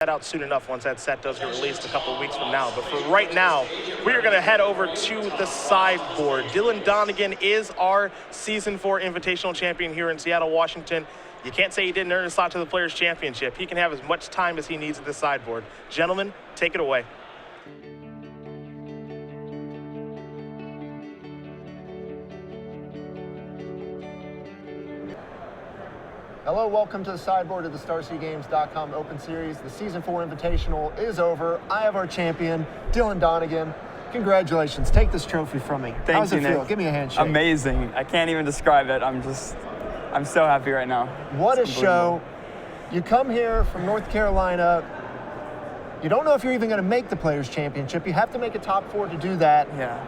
that out soon enough once that set does get released a couple of weeks from now. But for right now, we are going to head over to the sideboard. Dylan Donegan is our Season 4 Invitational Champion here in Seattle, Washington. You can't say he didn't earn a slot to the Players' Championship. He can have as much time as he needs at the sideboard. Gentlemen, take it away. Hello, welcome to the sideboard of the StarCityGames.com Open Series. The Season 4 Invitational is over. I have our champion, Dylan Donegan. Congratulations. Take this trophy from me. Thank you, How does it feel? Nick. Give me a handshake. Amazing. I can't even describe it. I'm so happy right now. What a show. You come here from North Carolina. You don't know if you're even going to make the Players' Championship. You have to make a top 4 to do that. Yeah.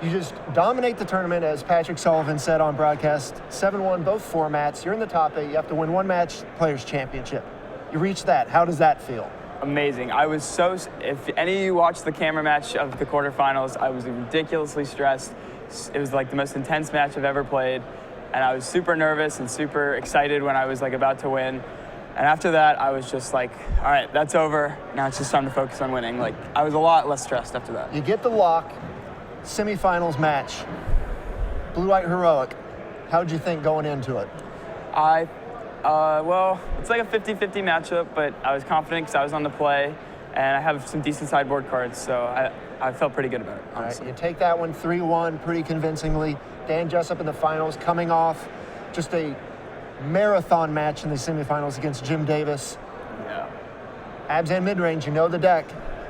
You just dominate the tournament, as Patrick Sullivan said on broadcast. 7-1, both formats. You're in the top 8. You have to win one match, Players' Championship. You reach that. How does that feel? Amazing. I was if any of you watched the camera match of the quarterfinals, I was ridiculously stressed. It was like the most intense match I've ever played. And I was super nervous and super excited when I was like about to win. And after that, I was just like, all right, that's over. Now it's just time to focus on winning. Like, I was a lot less stressed after that. You get the lock. Semifinals match, Blue-White Heroic. How'd you think going into it? Well, it's like a 50-50 matchup, but I was confident because I was on the play, and I have some decent sideboard cards, so I felt pretty good about it, honestly. All right, you take that one 3-1 pretty convincingly. Dan Jessup in the finals, coming off just a marathon match in the semifinals against Jim Davis. Yeah. Abs and mid-range, you know the deck.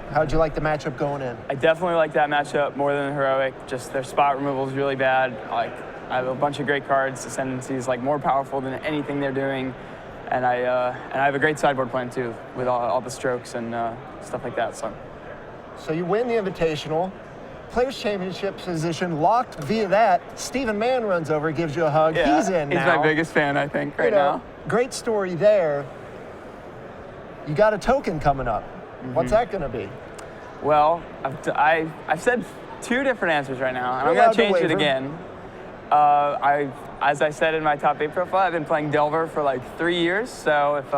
How'd you like the matchup going in? I definitely like that matchup more than the Heroic. Just their spot removal is really bad. Like, I have a bunch of great cards. Ascendancy is like more powerful than anything they're doing, and I have a great sideboard plan too with all the strokes and stuff like that. So you win the Invitational, Players' Championship position locked via that. Stephen Mann runs over, gives you a hug. Yeah, he's in now. He's my biggest fan, I think, right now. Great story there. You got a token coming up. What's that going to be? Well, I've said 2 different answers right now, and I'm going to change it again. As I said in my top 8 profile, I've been playing Delver for like 3 years, so if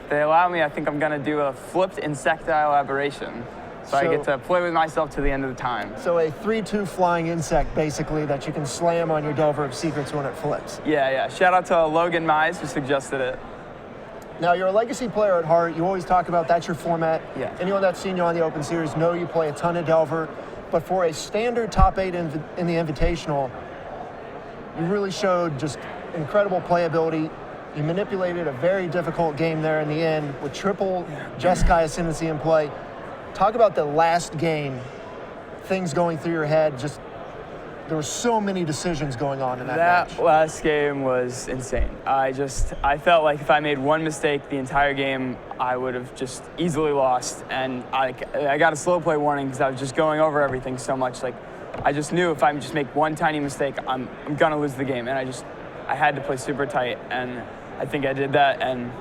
they allow me, I think I'm going to do a flipped insectile aberration. So I get to play with myself to the end of the time. So a 3-2 flying insect, basically, that you can slam on your Delver of Secrets when it flips. Yeah. Shout out to Logan Mize, who suggested it. Now, you're a legacy player at heart. You always talk about that's your format. Yeah. Anyone that's seen you on the Open Series know you play a ton of Delver. But for a standard top 8 in the Invitational, you really showed just incredible playability. You manipulated a very difficult game there in the end with triple Jeskai Ascendancy in play. Talk about the last game, things going through your head. Just there were so many decisions going on in that match. That last game was insane. I felt like if I made one mistake the entire game, I would have just easily lost. And I got a slow play warning because I was just going over everything so much. Like, I just knew if I just make one tiny mistake, I'm gonna lose the game. And I had to play super tight, and I think I did that. And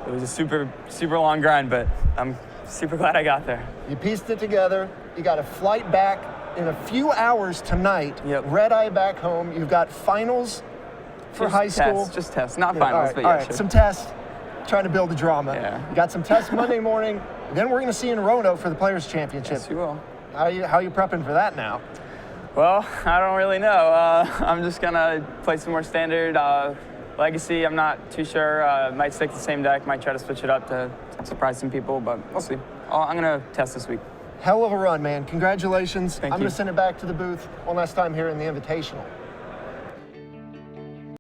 it was a super, super long grind, but I'm super glad I got there. You pieced it together. You got a flight back in a few hours tonight. Yep. Red eye back home. You've got finals for high school. Just tests, not finals, but yeah, all right. sure. Some tests. Trying to build the drama. Yeah. You got some tests Monday morning. Then we're going to see you in Roanoke for the Players' Championship. Yes, you will. How you prepping for that now? Well, I don't really know. I'm just gonna play some more standard Legacy. I'm not too sure. Might stick to the same deck. Might try to switch it up to surprise some people, but we'll see. I'm gonna test this week. Hell of a run, man. Congratulations. Thank you. I'm going to send it back to the booth one last time here in the Invitational.